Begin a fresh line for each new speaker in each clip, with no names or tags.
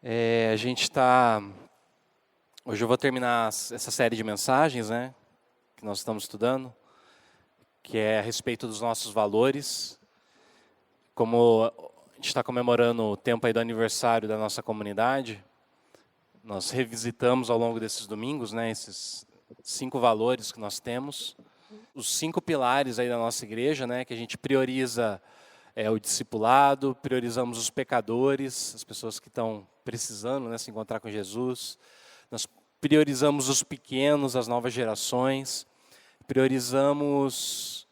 A gente está... Hoje eu vou terminar essa série de mensagens, né, que nós estamos estudando, que é a respeito dos nossos valores. Como a gente está comemorando o tempo aí do aniversário da nossa comunidade, nós revisitamos ao longo desses domingos, né, esses 5 valores que nós temos, os 5 pilares aí da nossa igreja, né, que a gente prioriza o discipulado, priorizamos os pecadores, as pessoas que estão precisando, né, se encontrar com Jesus. Nós priorizamos os pequenos, as novas gerações. Priorizamos...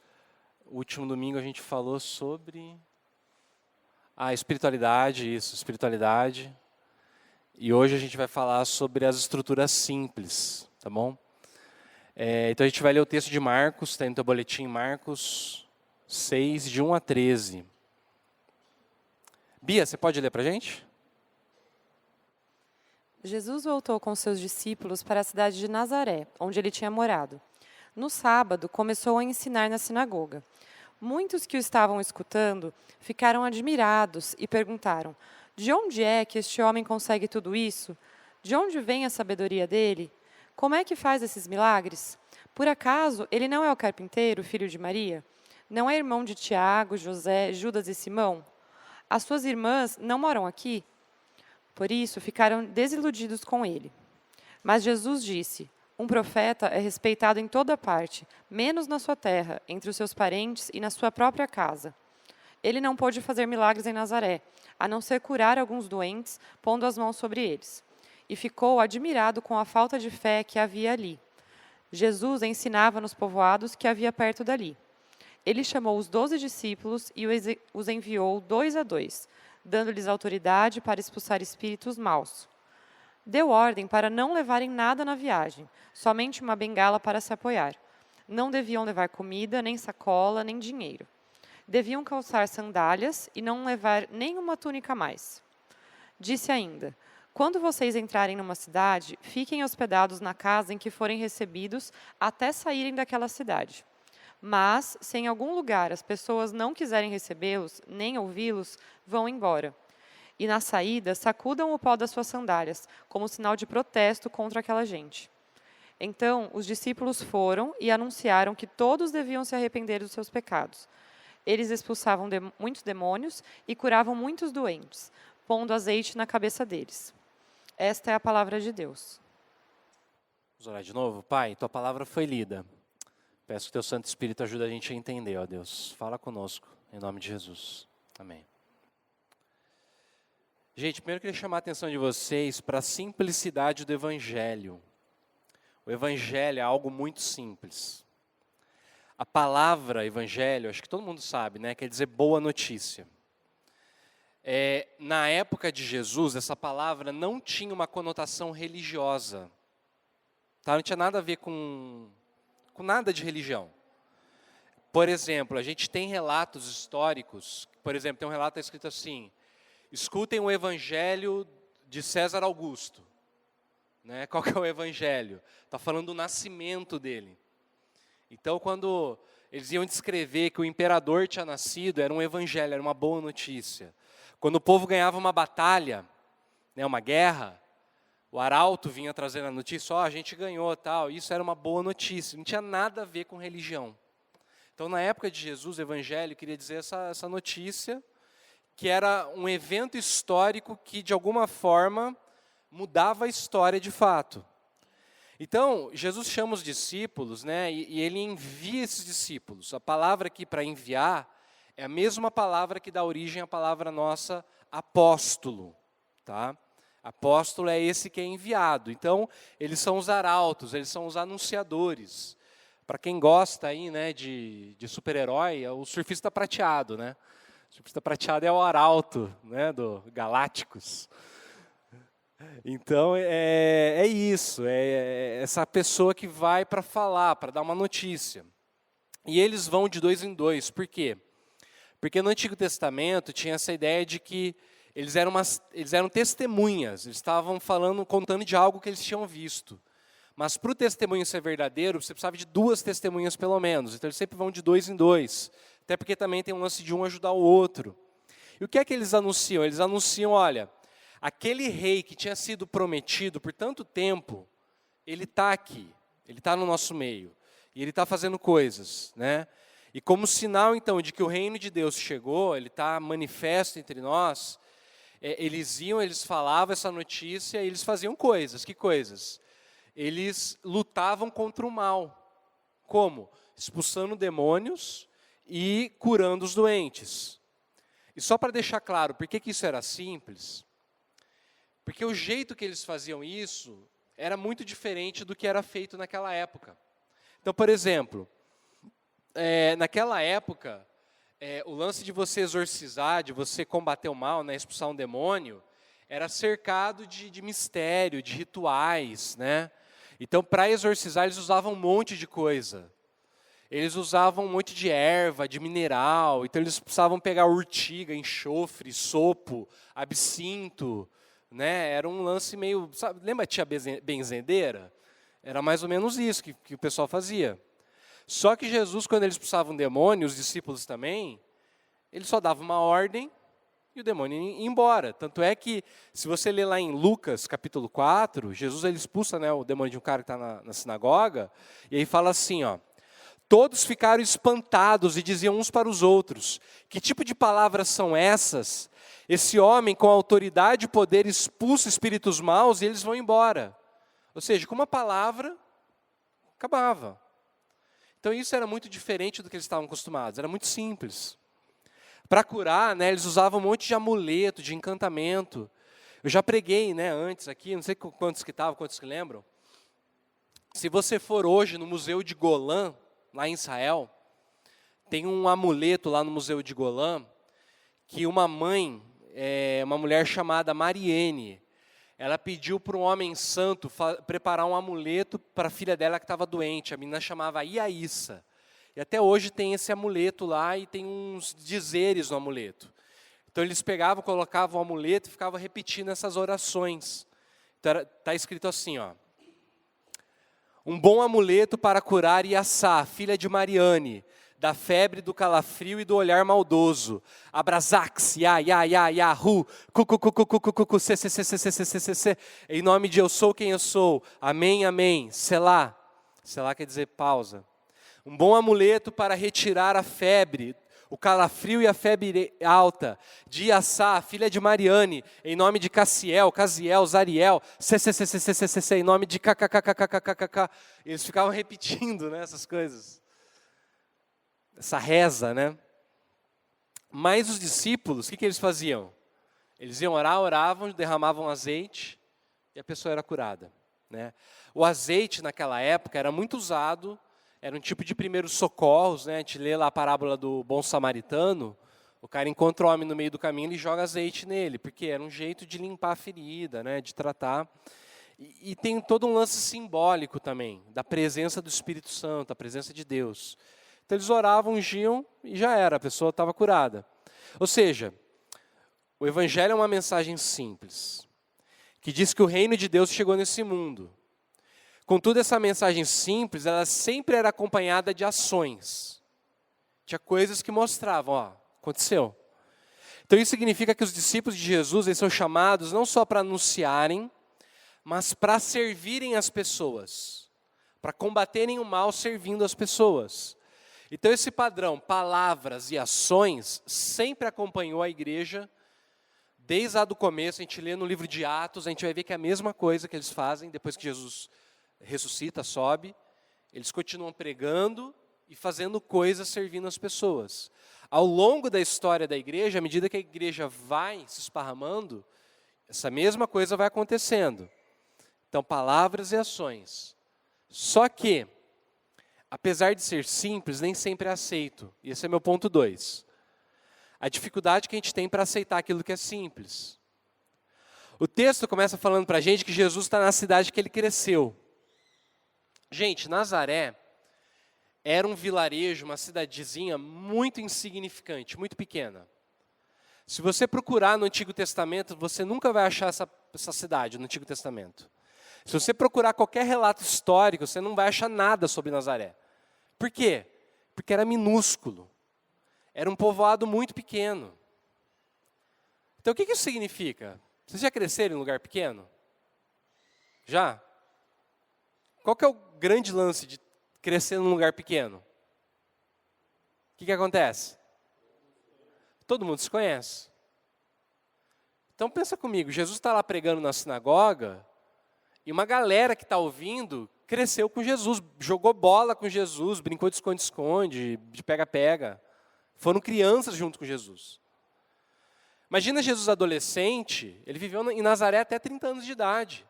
O último domingo a gente falou sobre... espiritualidade, espiritualidade. E hoje a gente vai falar sobre as estruturas simples, tá bom? Então a gente vai ler o texto de Marcos, está no teu boletim, Marcos 6, de 1 a 13. Bia, você pode ler para a gente?
Jesus voltou com seus discípulos para a cidade de Nazaré, onde ele tinha morado. No sábado, começou a ensinar na sinagoga. Muitos que o estavam escutando ficaram admirados e perguntaram: de onde é que este homem consegue tudo isso? De onde vem a sabedoria dele? Como é que faz esses milagres? Por acaso, ele não é o carpinteiro, filho de Maria? Não é irmão de Tiago, José, Judas e Simão? As suas irmãs não moram aqui? Por isso, ficaram desiludidos com ele. Mas Jesus disse: um profeta é respeitado em toda parte, menos na sua terra, entre os seus parentes e na sua própria casa. Ele não pôde fazer milagres em Nazaré, a não ser curar alguns doentes, pondo as mãos sobre eles. E ficou admirado com a falta de fé que havia ali. Jesus ensinava nos povoados que havia perto dali. Ele chamou os 12 discípulos e os enviou 2 a 2, dando-lhes autoridade para expulsar espíritos maus. Deu ordem para não levarem nada na viagem, somente uma bengala para se apoiar. Não deviam levar comida, nem sacola, nem dinheiro. Deviam calçar sandálias e não levar nenhuma túnica a mais. Disse ainda: quando vocês entrarem numa cidade, fiquem hospedados na casa em que forem recebidos até saírem daquela cidade. Mas, se em algum lugar as pessoas não quiserem recebê-los, nem ouvi-los, vão embora. E na saída, sacudam o pó das suas sandálias, como sinal de protesto contra aquela gente. Então, os discípulos foram e anunciaram que todos deviam se arrepender dos seus pecados. Eles expulsavam muitos demônios e curavam muitos doentes, pondo azeite na cabeça deles. Esta é a palavra de Deus.
Vamos orar de novo? Pai, tua palavra foi lida. Peço que teu Santo Espírito ajude a gente a entender, ó Deus. Fala conosco, em nome de Jesus. Amém. Gente, primeiro eu queria chamar a atenção de vocês para a simplicidade do Evangelho. O Evangelho é algo muito simples. A palavra Evangelho, acho que todo mundo sabe, né? Quer dizer boa notícia. Na época de Jesus, essa palavra não tinha uma conotação religiosa. Tá? Não tinha nada a ver com nada de religião. Por exemplo, a gente tem relatos históricos, por exemplo, tem um relato escrito assim: escutem o Evangelho de César Augusto. Né? Qual que é o Evangelho? Está falando do nascimento dele. Então, quando eles iam descrever que o imperador tinha nascido, era um evangelho, era uma boa notícia. Quando o povo ganhava uma batalha, né, uma guerra, o arauto vinha trazendo a notícia: a gente ganhou, tal. Isso era uma boa notícia, não tinha nada a ver com religião. Então, na época de Jesus, o evangelho queria dizer essa notícia, que era um evento histórico que, de alguma forma, mudava a história de fato. Então, Jesus chama os discípulos, né, e ele envia esses discípulos. A palavra aqui para enviar é a mesma palavra que dá origem à palavra nossa apóstolo. Tá? Apóstolo é esse que é enviado. Então, eles são os arautos, eles são os anunciadores. Para quem gosta aí, né, de super-herói, é o surfista prateado. Né? O surfista prateado é o arauto, né, do Galácticos. Então, é isso, é essa pessoa que vai para falar, para dar uma notícia. E eles vão de 2 em 2, por quê? Porque no Antigo Testamento tinha essa ideia de que eles eram testemunhas, eles estavam contando de algo que eles tinham visto. Mas para o testemunho ser verdadeiro, você precisava de 2 testemunhas pelo menos, então eles sempre vão de 2 em 2, até porque também tem um lance de um ajudar o outro. E o que é que eles anunciam? Eles anunciam, olha, Aquele rei que tinha sido prometido por tanto tempo, ele está aqui, ele está no nosso meio, e ele está fazendo coisas, né? E como sinal, então, de que o reino de Deus chegou, ele está manifesto entre nós, eles falavam essa notícia e eles faziam coisas. Que coisas? Eles lutavam contra o mal. Como? Expulsando demônios e curando os doentes. E só para deixar claro, por que isso era simples? Porque o jeito que eles faziam isso era muito diferente do que era feito naquela época. Então, por exemplo, naquela época, o lance de você exorcizar, de você combater o mal, né, expulsar um demônio, era cercado de mistério, de rituais, né? Então, para exorcizar, eles usavam um monte de coisa. Eles usavam um monte de erva, de mineral, então eles precisavam pegar urtiga, enxofre, sopo, absinto, né? Era um lance meio... Sabe, lembra a tia benzedeira? Era mais ou menos isso que o pessoal fazia. Só que Jesus, quando eles expulsavam um demônio, os discípulos também, ele só dava uma ordem e o demônio ia embora. Tanto é que, se você ler lá em Lucas, capítulo 4, Jesus ele expulsa, né, o demônio de um cara que está na sinagoga, e aí fala assim, ó, todos ficaram espantados e diziam uns para os outros, que tipo de palavras são essas? Esse homem com autoridade e poder expulsa espíritos maus e eles vão embora. Ou seja, com uma palavra, acabava. Então isso era muito diferente do que eles estavam acostumados, era muito simples. Para curar, né, eles usavam um monte de amuleto, de encantamento. Eu já preguei, né, antes aqui, não sei quantos que estavam, quantos que lembram. Se você for hoje no Museu de Golã, lá em Israel, tem um amuleto lá no Museu de Golã, que uma mãe, uma mulher chamada Mariene, ela pediu para um homem santo preparar um amuleto para a filha dela que estava doente. A menina chamava Iaíssa. E até hoje tem esse amuleto lá e tem uns dizeres no amuleto. Então eles pegavam, colocavam o amuleto e ficavam repetindo essas orações. Então está escrito assim, ó. Um bom amuleto para curar Iassá, filha de Mariane, da febre, do calafrio e do olhar maldoso. Abrazax, hu, cu, c. Em nome de eu sou quem eu sou. Amém, amém. Selá. Selá quer dizer pausa. Um bom amuleto para retirar a febre, o calafrio e a febre alta. De Iassá, filha de Mariane, em nome de Cassiel, Zariel, em nome de kkkkkkkk. Eles ficavam repetindo, né, essas coisas. Essa reza, né? Mas os discípulos, o que eles faziam? Eles iam orar, oravam, derramavam azeite e a pessoa era curada, né? O azeite naquela época era muito usado, era um tipo de primeiros socorros, né? A gente lê lá a parábola do bom samaritano, o cara encontra o homem no meio do caminho e joga azeite nele, porque era um jeito de limpar a ferida, né? De tratar. E tem todo um lance simbólico também, da presença do Espírito Santo, a presença de Deus. Então eles oravam, ungiam e já era, a pessoa estava curada. Ou seja, o Evangelho é uma mensagem simples, que diz que o reino de Deus chegou nesse mundo. Contudo, essa mensagem simples, ela sempre era acompanhada de ações. Tinha coisas que mostravam, ó, aconteceu. Então isso significa que os discípulos de Jesus, eles são chamados não só para anunciarem, mas para servirem as pessoas, para combaterem o mal servindo as pessoas. Então esse padrão, palavras e ações, sempre acompanhou a igreja, desde lá do começo. A gente lê no livro de Atos, a gente vai ver que é a mesma coisa que eles fazem, depois que Jesus ressuscita, sobe, eles continuam pregando e fazendo coisas servindo as pessoas. Ao longo da história da igreja, à medida que a igreja vai se esparramando, essa mesma coisa vai acontecendo. Então, palavras e ações. Só que, apesar de ser simples, nem sempre é aceito. E esse é meu ponto 2. A dificuldade que a gente tem para aceitar aquilo que é simples. O texto começa falando para a gente que Jesus está na cidade que ele cresceu. Gente, Nazaré era um vilarejo, uma cidadezinha muito insignificante, muito pequena. Se você procurar no Antigo Testamento, você nunca vai achar essa cidade no Antigo Testamento. Se você procurar qualquer relato histórico, você não vai achar nada sobre Nazaré. Por quê? Porque era minúsculo. Era um povoado muito pequeno. Então, o que isso significa? Vocês já cresceram em lugar pequeno? Já? Qual que é o grande lance de crescer num lugar pequeno? O que acontece? Todo mundo se conhece. Então pensa comigo, Jesus está lá pregando na sinagoga e uma galera que está ouvindo cresceu com Jesus, jogou bola com Jesus, brincou de esconde-esconde, de pega-pega. Foram crianças junto com Jesus. Imagina Jesus adolescente, ele viveu em Nazaré até 30 anos de idade.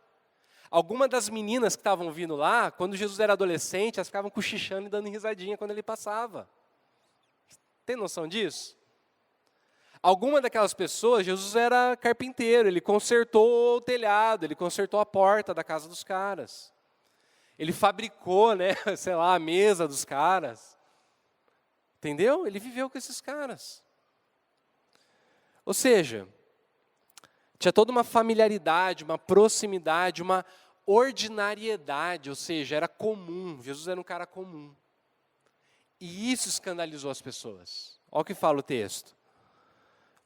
Algumas das meninas que estavam vindo lá, quando Jesus era adolescente, elas ficavam cochichando e dando risadinha quando ele passava. Tem noção disso? Alguma daquelas pessoas, Jesus era carpinteiro, ele consertou o telhado, ele consertou a porta da casa dos caras. Ele fabricou, sei lá, a mesa dos caras. Entendeu? Ele viveu com esses caras. Ou seja, tinha toda uma familiaridade, uma proximidade, uma ordinariedade, ou seja, era comum. Jesus era um cara comum. E isso escandalizou as pessoas. Olha o que fala o texto.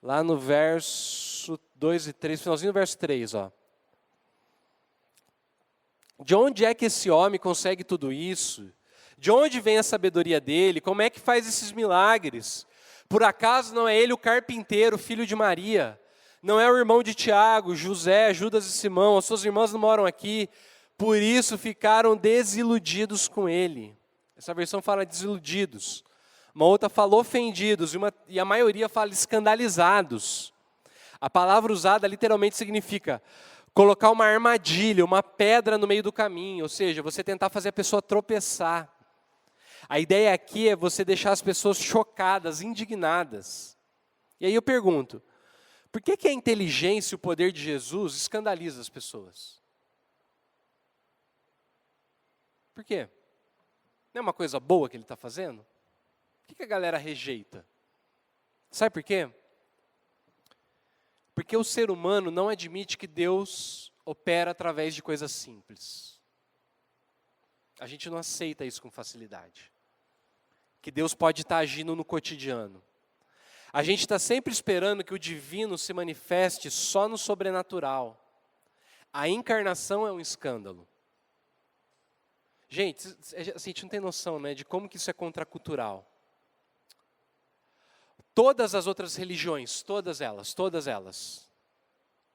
Lá no verso 2 e 3, finalzinho do verso 3, ó. De onde é que esse homem consegue tudo isso? De onde vem a sabedoria dele? Como é que faz esses milagres? Por acaso não é ele o carpinteiro, filho de Maria? Não é o irmão de Tiago, José, Judas e Simão? As suas irmãs não moram aqui? Por isso ficaram desiludidos com ele. Essa versão fala desiludidos. Uma outra fala ofendidos e a maioria fala escandalizados. A palavra usada literalmente significa colocar uma armadilha, uma pedra no meio do caminho, ou seja, você tentar fazer a pessoa tropeçar. A ideia aqui é você deixar as pessoas chocadas, indignadas. E aí eu pergunto, por que a inteligência e o poder de Jesus escandaliza as pessoas? Por quê? Não é uma coisa boa que ele está fazendo? Por que a galera rejeita? Sabe por quê? Porque o ser humano não admite que Deus opera através de coisas simples. A gente não aceita isso com facilidade. Que Deus pode estar agindo no cotidiano. A gente está sempre esperando que o divino se manifeste só no sobrenatural. A encarnação é um escândalo. Gente, a gente não tem noção, de como que isso é contracultural. Todas as outras religiões, todas elas,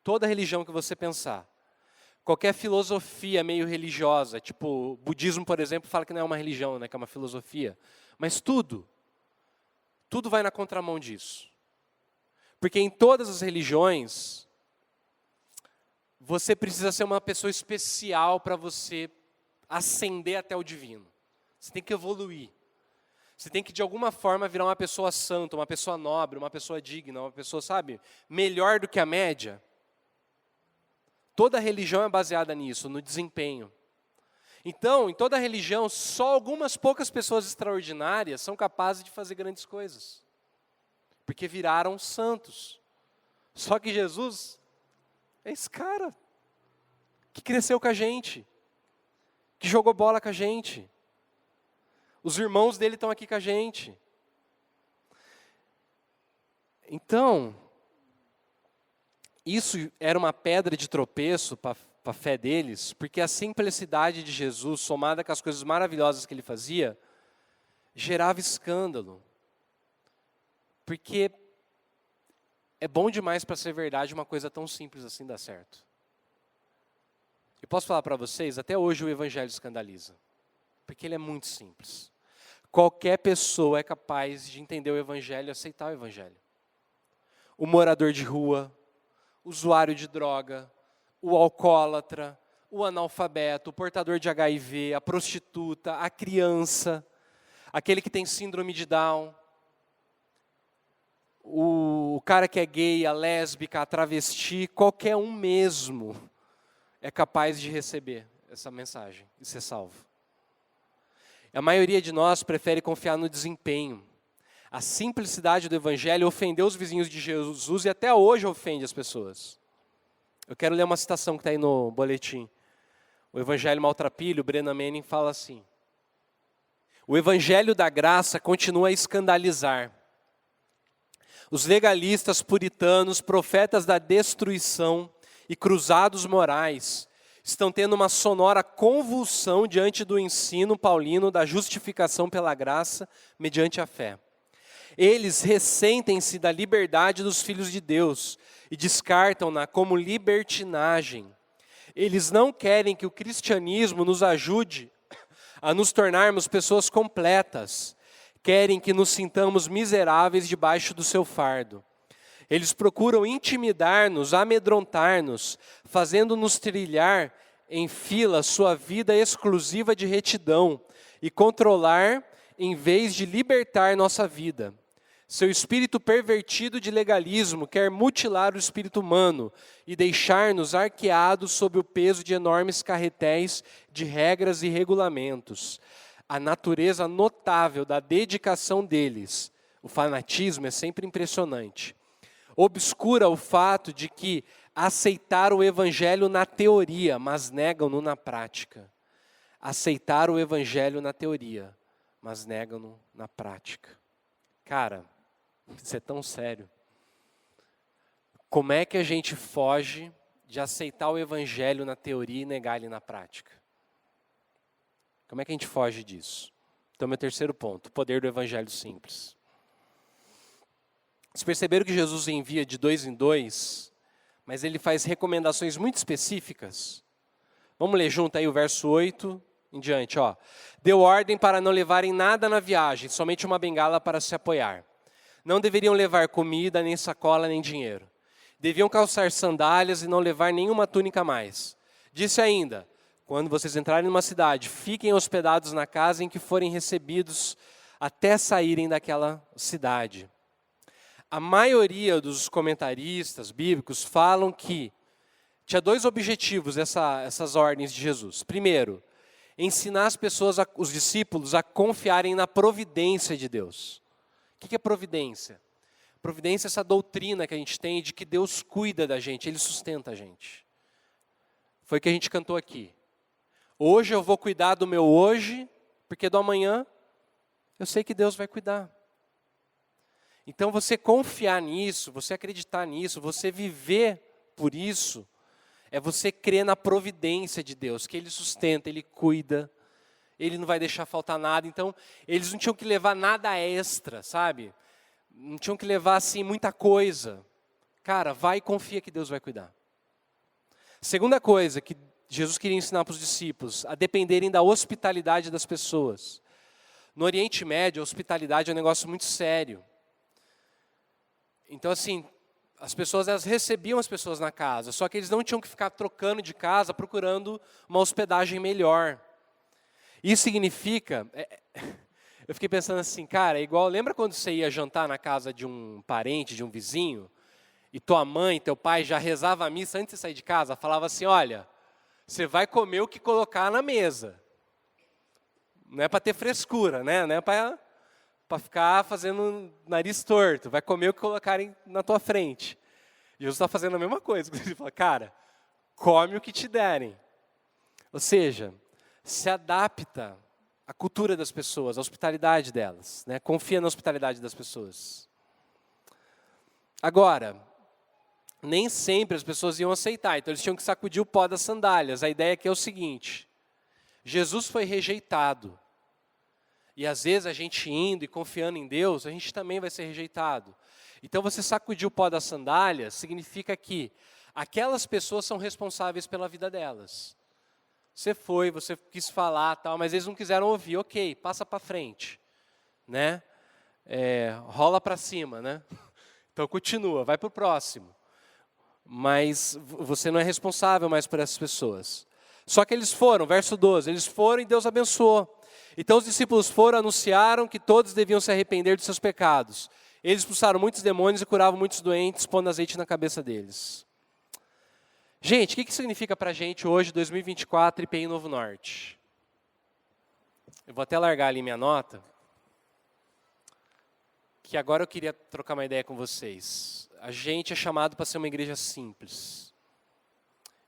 toda religião que você pensar, qualquer filosofia meio religiosa, tipo, o budismo, por exemplo, fala que não é uma religião, que é uma filosofia, mas tudo vai na contramão disso. Porque em todas as religiões, você precisa ser uma pessoa especial para você ascender até o divino. Você tem que evoluir. Você tem que, de alguma forma, virar uma pessoa santa, uma pessoa nobre, uma pessoa digna, uma pessoa, melhor do que a média. Toda religião é baseada nisso, no desempenho. Então, em toda religião, só algumas poucas pessoas extraordinárias são capazes de fazer grandes coisas. Porque viraram santos. Só que Jesus é esse cara que cresceu com a gente, que jogou bola com a gente. Os irmãos dele estão aqui com a gente. Então, isso era uma pedra de tropeço para a fé deles, porque a simplicidade de Jesus, somada com as coisas maravilhosas que ele fazia, gerava escândalo. Porque é bom demais para ser verdade uma coisa tão simples assim dar certo. E posso falar para vocês, até hoje o evangelho escandaliza. Porque ele é muito simples. Qualquer pessoa é capaz de entender o evangelho e aceitar o evangelho. O morador de rua, o usuário de droga, o alcoólatra, o analfabeto, o portador de HIV, a prostituta, a criança, aquele que tem síndrome de Down, o cara que é gay, a lésbica, a travesti, qualquer um mesmo é capaz de receber essa mensagem e ser salvo. A maioria de nós prefere confiar no desempenho. A simplicidade do evangelho ofendeu os vizinhos de Jesus e até hoje ofende as pessoas. Eu quero ler uma citação que está aí no boletim. O Evangelho Maltrapilho, Brennan Manning, fala assim: o evangelho da graça continua a escandalizar. Os legalistas puritanos, profetas da destruição, e cruzados morais estão tendo uma sonora convulsão diante do ensino paulino da justificação pela graça mediante a fé. Eles ressentem-se da liberdade dos filhos de Deus e descartam-na como libertinagem. Eles não querem que o cristianismo nos ajude a nos tornarmos pessoas completas. Querem que nos sintamos miseráveis debaixo do seu fardo. Eles procuram intimidar-nos, amedrontar-nos, fazendo-nos trilhar em fila sua vida exclusiva de retidão e controlar em vez de libertar nossa vida. Seu espírito pervertido de legalismo quer mutilar o espírito humano e deixar-nos arqueados sob o peso de enormes carretéis de regras e regulamentos. A natureza notável da dedicação deles, o fanatismo é sempre impressionante, obscura o fato de que aceitaram o evangelho na teoria, mas negam-no na prática. Aceitaram o evangelho na teoria, mas negam-no na prática. Cara, isso é tão sério. Como é que a gente foge de aceitar o evangelho na teoria e negar ele na prática? Como é que a gente foge disso? Então, meu terceiro ponto, o poder do evangelho simples. Vocês perceberam que Jesus envia de 2 em 2, mas ele faz recomendações muito específicas? Vamos ler junto aí o verso 8 em diante. Ó. Deu ordem para não levarem nada na viagem, somente uma bengala para se apoiar. Não deveriam levar comida, nem sacola, nem dinheiro. Deviam calçar sandálias e não levar nenhuma túnica a mais. Disse ainda, quando vocês entrarem numa cidade, fiquem hospedados na casa em que forem recebidos até saírem daquela cidade. A maioria dos comentaristas bíblicos falam que tinha 2 objetivos essas ordens de Jesus. Primeiro, ensinar as pessoas, os discípulos, a confiarem na providência de Deus. O que é providência? Providência é essa doutrina que a gente tem de que Deus cuida da gente, Ele sustenta a gente. Foi o que a gente cantou aqui. Hoje eu vou cuidar do meu hoje, porque do amanhã eu sei que Deus vai cuidar. Então você confiar nisso, você acreditar nisso, você viver por isso, é você crer na providência de Deus, que Ele sustenta, Ele cuida, Ele não vai deixar faltar nada. Então, eles não tinham que levar nada extra, sabe? Não tinham que levar, assim, muita coisa. Cara, vai e confia que Deus vai cuidar. Segunda coisa que Jesus queria ensinar para os discípulos, a dependerem da hospitalidade das pessoas. No Oriente Médio, a hospitalidade é um negócio muito sério. Então, assim, as pessoas elas recebiam as pessoas na casa, só que eles não tinham que ficar trocando de casa, procurando uma hospedagem melhor. Isso significa, eu fiquei pensando assim, cara, é igual, lembra quando você ia jantar na casa de um parente, de um vizinho, e tua mãe, teu pai já rezava a missa antes de sair de casa, falava assim, olha, você vai comer o que colocar na mesa. Não é para ter frescura, né? Não é para ficar fazendo nariz torto, vai comer o que colocarem na tua frente. Jesus está fazendo a mesma coisa. Ele fala, cara, come o que te derem. Ou seja, se adapta à cultura das pessoas, à hospitalidade delas. Né? Confia na hospitalidade das pessoas. Agora, nem sempre as pessoas iam aceitar, então eles tinham que sacudir o pó das sandálias. A ideia aqui é o seguinte, Jesus foi rejeitado. E às vezes a gente indo e confiando em Deus, a gente também vai ser rejeitado. Então você sacudir o pó das sandálias significa que aquelas pessoas são responsáveis pela vida delas. Você foi, você quis falar, tal, mas eles não quiseram ouvir. Ok, passa para frente. Né? Rola para cima. Né? Então continua, vai para o próximo. Mas você não é responsável mais por essas pessoas. Só que eles foram, verso 12, eles foram e Deus abençoou. Então os discípulos foram, anunciaram que todos deviam se arrepender dos seus pecados. Eles expulsaram muitos demônios e curavam muitos doentes, pondo azeite na cabeça deles. Gente, o que significa para a gente hoje, 2024, IPI Novo Norte? Eu vou até largar ali minha nota, que agora eu queria trocar uma ideia com vocês. A gente é chamado para ser uma igreja simples.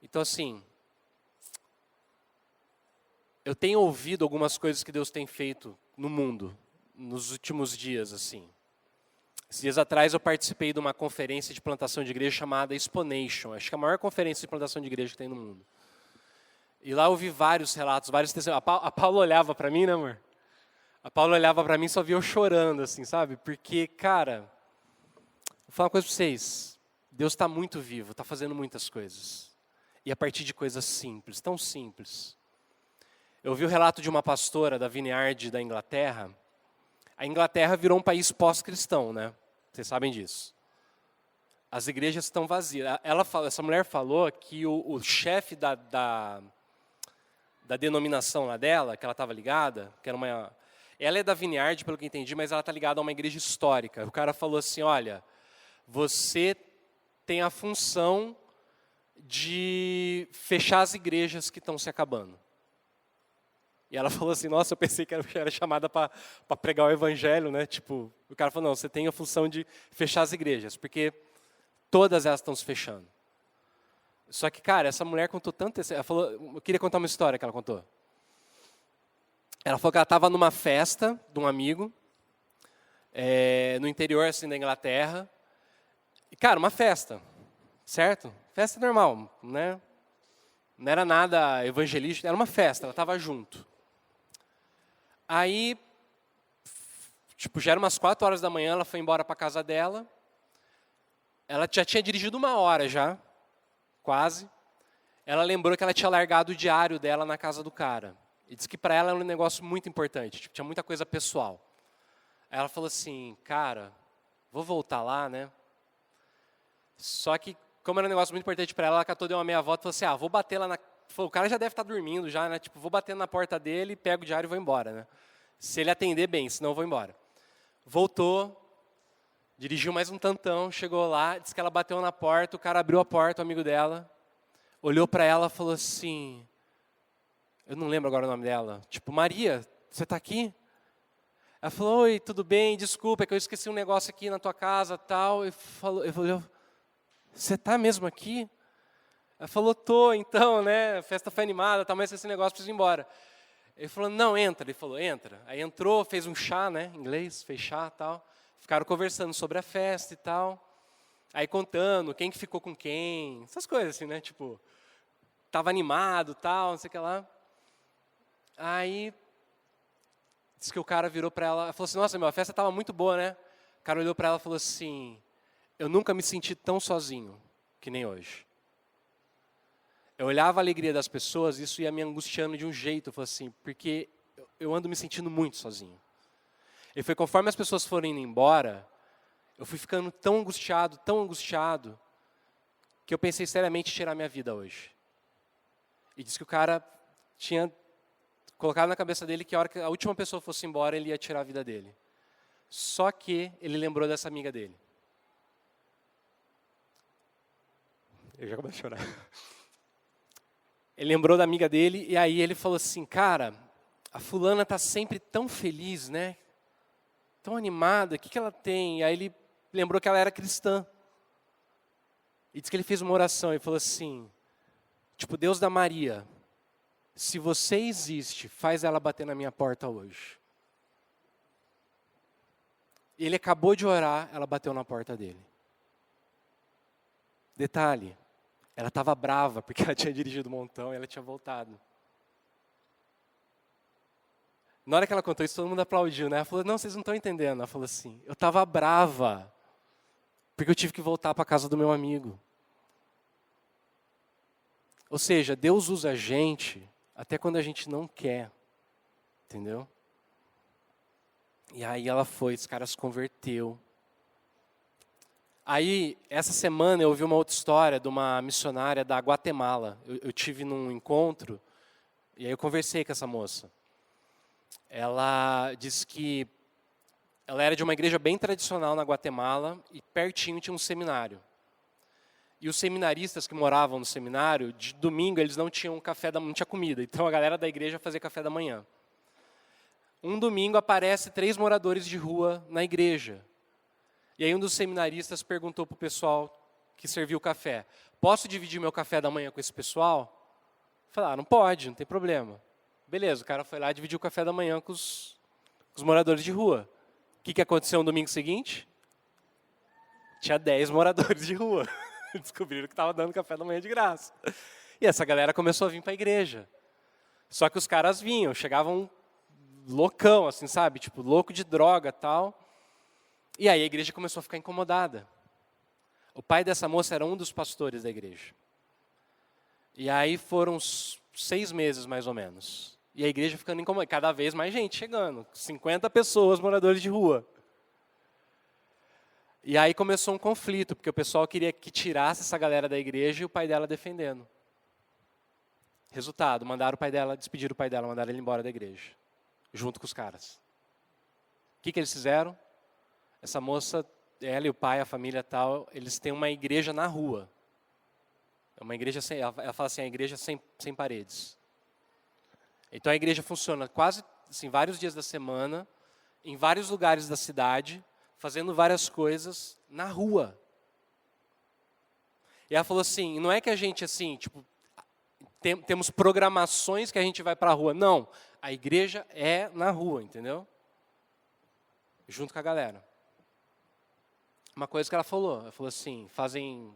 Então assim, eu tenho ouvido algumas coisas que Deus tem feito no mundo, nos últimos dias, assim. Esses dias atrás eu participei de uma conferência de plantação de igreja chamada Exponation. Acho que é a maior conferência de plantação de igreja que tem no mundo. E lá eu vi vários relatos, vários testemunhos. A Paula olhava para mim, né, amor? A Paula olhava para mim e só via eu chorando, assim, sabe? Porque, cara, vou falar uma coisa para vocês. Deus está muito vivo, está fazendo muitas coisas. E a partir de coisas simples, tão simples. Eu vi o relato de uma pastora da Vineyard da Inglaterra. A Inglaterra virou um país pós-cristão, né? Vocês sabem disso. As igrejas estão vazias. Essa mulher falou que o chefe da denominação lá dela, que ela estava ligada, que era uma... Ela é da Vineyard, pelo que eu entendi, mas ela está ligada a uma igreja histórica. O cara falou assim, olha, você tem a função de fechar as igrejas que estão se acabando. E ela falou assim, nossa, eu pensei que era chamada para pregar o evangelho, né? Tipo, o cara falou, não, você tem a função de fechar as igrejas, porque todas elas estão se fechando. Só que, cara, essa mulher contou tanto... Ela falou, eu queria contar uma história que ela contou. Ela falou que ela estava numa festa de um amigo, no interior assim, da Inglaterra. E, cara, uma festa, certo? Festa normal, né? Não era nada evangelístico, era uma festa, ela estava junto. Aí, tipo, já era umas 4 horas da manhã, ela foi embora para a casa dela. Ela já tinha dirigido 1 hora já, quase. Ela lembrou que ela tinha largado o diário dela na casa do cara. E disse que para ela era um negócio muito importante, tipo, tinha muita coisa pessoal. Aí ela falou assim, cara, vou voltar lá, né? Só que, como era um negócio muito importante para ela, ela catou, deu uma meia volta e falou assim, vou bater lá na... O cara já deve estar dormindo já, né? Tipo, vou bater na porta dele, pego o diário e vou embora, né? Se ele atender bem, senão eu vou embora. Voltou, dirigiu mais um tantão, chegou lá, disse que ela bateu na porta, o cara abriu a porta, o amigo dela, olhou para ela e falou assim, eu não lembro agora o nome dela, tipo, Maria, você está aqui? Ela falou, oi, tudo bem, desculpa, é que eu esqueci um negócio aqui na tua casa, tal. Ele falou, você está mesmo aqui? Ela falou, tô, então, né, a festa foi animada, tá, mas esse negócio precisa ir embora. Ele falou, não, entra. Ele falou, entra. Aí entrou, fez um chá, né, em inglês, fez chá e tal. Ficaram conversando sobre a festa e tal. Aí contando quem que ficou com quem, essas coisas assim, né, tipo, tava animado tal, não sei o que lá. Aí, disse que o cara virou para ela, falou assim, nossa, a festa tava muito boa, né? O cara olhou para ela e falou assim, eu nunca me senti tão sozinho que nem hoje. Eu olhava a alegria das pessoas, isso ia me angustiando de um jeito, eu falei assim, porque eu ando me sentindo muito sozinho. E foi conforme as pessoas foram indo embora, eu fui ficando tão angustiado, que eu pensei seriamente em tirar minha vida hoje. E disse que o cara tinha colocado na cabeça dele que a hora que a última pessoa fosse embora, ele ia tirar a vida dele. Só que ele lembrou dessa amiga dele. Eu já comecei a chorar. Ele lembrou da amiga dele e aí ele falou assim, cara, a fulana está sempre tão feliz, né? Tão animada, o que ela tem? E aí ele lembrou que ela era cristã. E disse que ele fez uma oração e falou assim, tipo, Deus da Maria, se você existe, faz ela bater na minha porta hoje. Ele acabou de orar, ela bateu na porta dele. Detalhe, ela estava brava porque ela tinha dirigido um montão e ela tinha voltado. Na hora que ela contou isso, todo mundo aplaudiu, né? Ela falou, não, vocês não estão entendendo. Ela falou assim, eu estava brava porque eu tive que voltar para a casa do meu amigo. Ou seja, Deus usa a gente até quando a gente não quer, entendeu? E aí ela foi, esse cara se converteu. Aí, essa semana, eu ouvi uma outra história de uma missionária da Guatemala. Eu tive num encontro, e aí eu conversei com essa moça. Ela disse que ela era de uma igreja bem tradicional na Guatemala, e pertinho tinha um seminário. E os seminaristas que moravam no seminário, de domingo, eles não tinham café da manhã, não tinha comida. Então, a galera da igreja fazia café da manhã. Um domingo, aparece 3 moradores de rua na igreja. E aí um dos seminaristas perguntou para o pessoal que serviu o café, posso dividir meu café da manhã com esse pessoal? Falaram, não pode, não tem problema. Beleza, o cara foi lá e dividiu o café da manhã com os moradores de rua. O que aconteceu no domingo seguinte? Tinha 10 moradores de rua. Descobriram que estava dando café da manhã de graça. E essa galera começou a vir para a igreja. Só que os caras vinham, chegavam loucão, assim, sabe? Tipo, louco de droga e tal. E aí a igreja começou a ficar incomodada. O pai dessa moça era um dos pastores da igreja. E aí foram uns 6 meses, mais ou menos. E a igreja ficando incomodada. Cada vez mais gente chegando. 50 pessoas, moradores de rua. E aí começou um conflito, porque o pessoal queria que tirasse essa galera da igreja e o pai dela defendendo. Resultado, mandaram o pai dela, despediram o pai dela, mandaram ele embora da igreja. Junto com os caras. O que eles fizeram? Essa moça, ela e o pai, a família tal, eles têm uma igreja na rua. É uma igreja sem, ela fala assim, a igreja sem paredes. Então a igreja funciona quase assim, vários dias da semana, em vários lugares da cidade, fazendo várias coisas na rua. E ela falou assim, não é que a gente assim, tipo, temos programações que a gente vai para a rua. Não, a igreja é na rua, entendeu? Junto com a galera. Uma coisa que ela falou assim, fazem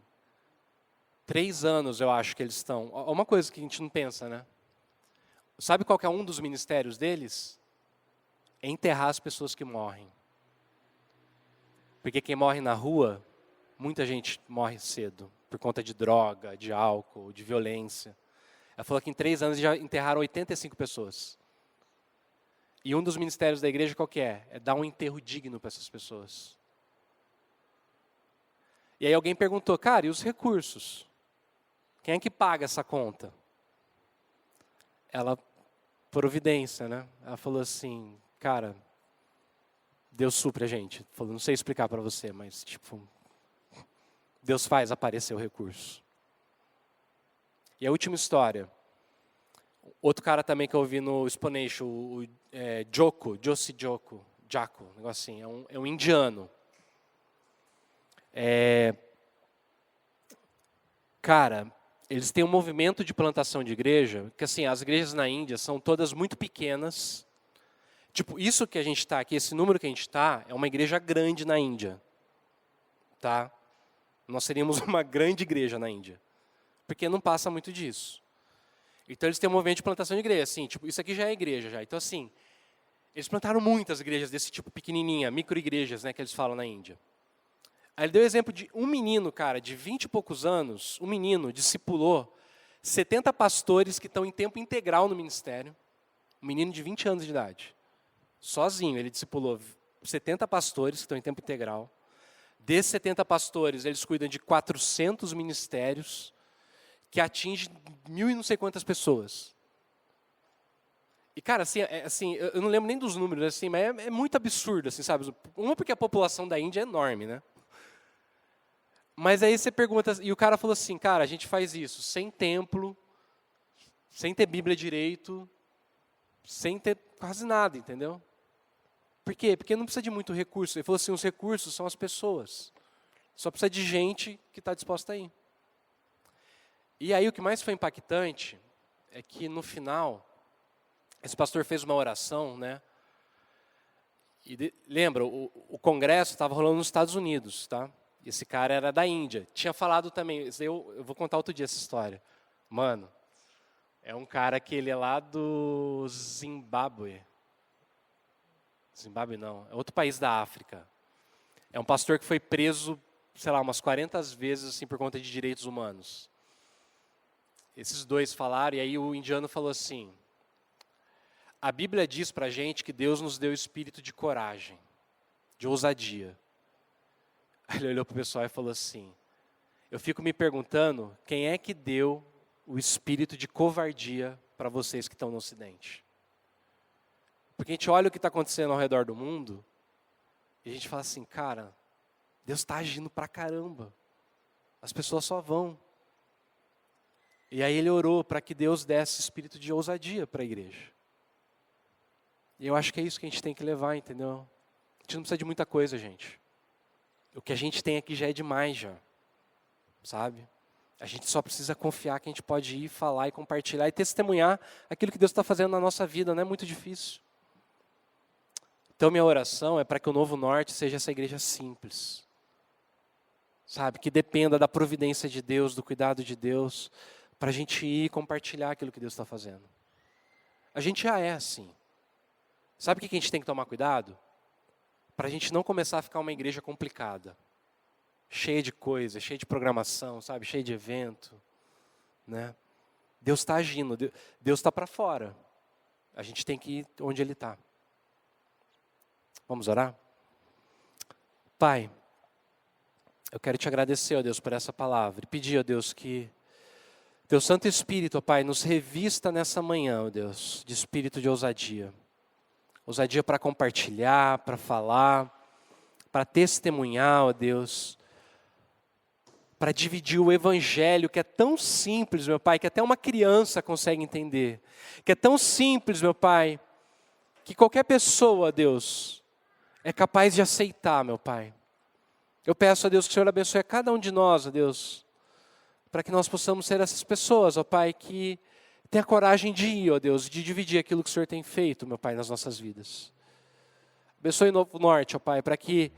3 anos, eu acho que eles estão. Uma coisa que a gente não pensa, né? Sabe qual que é um dos ministérios deles? É enterrar as pessoas que morrem. Porque quem morre na rua, muita gente morre cedo, por conta de droga, de álcool, de violência. Ela falou que em 3 anos já enterraram 85 pessoas. E um dos ministérios da igreja qual que é? É dar um enterro digno para essas pessoas. E aí alguém perguntou, cara, e os recursos? Quem é que paga essa conta? Ela, providência, né? Ela falou assim, cara, Deus supre a gente. Falou, não sei explicar para você, mas tipo, Deus faz aparecer o recurso. E a última história. Outro cara também que eu ouvi no Exponential, o Josi Joko, um negócio assim, é um indiano. Cara, eles têm um movimento de plantação de igreja, que assim, as igrejas na Índia são todas muito pequenas. Tipo, isso que a gente está aqui, esse número que a gente está, é uma igreja grande na Índia. Tá? Nós seríamos uma grande igreja na Índia. Porque não passa muito disso. Então eles têm um movimento de plantação de igreja, assim, tipo, isso aqui já é igreja já. Então assim, eles plantaram muitas igrejas desse tipo pequenininha, micro-igrejas, né, que eles falam na Índia. Aí ele deu o exemplo de um menino, cara, de 20 e poucos anos, um menino discipulou 70 pastores que estão em tempo integral no ministério, um menino de 20 anos de idade. Sozinho, ele discipulou 70 pastores que estão em tempo integral. Desses 70 pastores, eles cuidam de 400 ministérios, que atinge 1.000 e não sei quantas pessoas. E, cara, assim, eu não lembro nem dos números, assim, mas é muito absurdo, assim, sabe? Uma, porque a população da Índia é enorme, né? Mas aí você pergunta, e o cara falou assim, cara, a gente faz isso sem templo, sem ter Bíblia direito, sem ter quase nada, entendeu? Por quê? Porque não precisa de muito recurso. Ele falou assim, os recursos são as pessoas. Só precisa de gente que está disposta a ir. E aí o que mais foi impactante é que no final, esse pastor fez uma oração, né? E lembra, o congresso estava rolando nos Estados Unidos, tá? Esse cara era da Índia. Tinha falado também, eu vou contar outro dia essa história. Mano, é um cara que ele é lá do Zimbábue. Zimbábue não, é outro país da África. É um pastor que foi preso, sei lá, umas 40 vezes assim, por conta de direitos humanos. Esses dois falaram, e aí o indiano falou assim, a Bíblia diz para a gente que Deus nos deu espírito de coragem, de ousadia. Aí ele olhou para o pessoal e falou assim, eu fico me perguntando quem é que deu o espírito de covardia para vocês que estão no Ocidente. Porque a gente olha o que está acontecendo ao redor do mundo, e a gente fala assim, cara, Deus está agindo pra caramba. As pessoas só vão. E aí ele orou para que Deus desse espírito de ousadia para a igreja. E eu acho que é isso que a gente tem que levar, entendeu? A gente não precisa de muita coisa, gente. O que a gente tem aqui já é demais, já. Sabe? A gente só precisa confiar que a gente pode ir, falar e compartilhar e testemunhar aquilo que Deus está fazendo na nossa vida. Não é muito difícil. Então minha oração é para que o Novo Norte seja essa igreja simples. sabe? Que dependa da providência de Deus, do cuidado de Deus, para a gente ir compartilhar aquilo que Deus está fazendo. A gente já é assim. Sabe o que a gente tem que tomar cuidado? Para a gente não começar a ficar uma igreja complicada. Cheia de coisa, cheia de programação, sabe? Cheia de evento, né? Deus está agindo, Deus está para fora. A gente tem que ir onde Ele está. Vamos orar? Pai, eu quero te agradecer, ó Deus, por essa palavra. E pedir, ó Deus, que Teu Santo Espírito, ó Pai, nos revista nessa manhã, ó Deus, de espírito de ousadia. Ousadia para compartilhar, para falar, para testemunhar, ó Deus, para dividir o Evangelho, que é tão simples, meu Pai, que até uma criança consegue entender. Que é tão simples, meu Pai, que qualquer pessoa, Deus, é capaz de aceitar, meu Pai. Eu peço a Deus que o Senhor abençoe a cada um de nós, ó Deus, para que nós possamos ser essas pessoas, ó Pai, que tem a coragem de ir, ó Deus, de dividir aquilo que o Senhor tem feito, meu Pai, nas nossas vidas. Abençoe Novo Norte, ó Pai, para que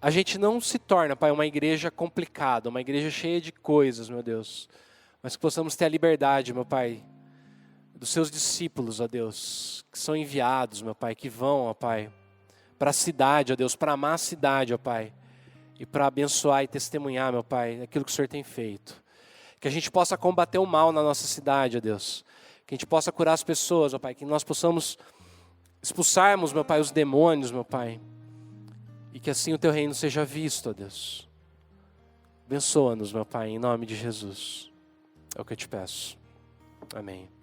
a gente não se torne, Pai, uma igreja complicada, uma igreja cheia de coisas, meu Deus, mas que possamos ter a liberdade, meu Pai, dos seus discípulos, ó Deus, que são enviados, meu Pai, que vão, ó Pai, para a cidade, ó Deus, para amar a cidade, ó Pai, e para abençoar e testemunhar, meu Pai, aquilo que o Senhor tem feito. Que a gente possa combater o mal na nossa cidade, ó Deus. Que a gente possa curar as pessoas, ó Pai. Que nós possamos expulsarmos, meu Pai, os demônios, meu Pai. E que assim o Teu reino seja visto, ó Deus. Abençoa-nos, meu Pai, em nome de Jesus. É o que eu te peço. Amém.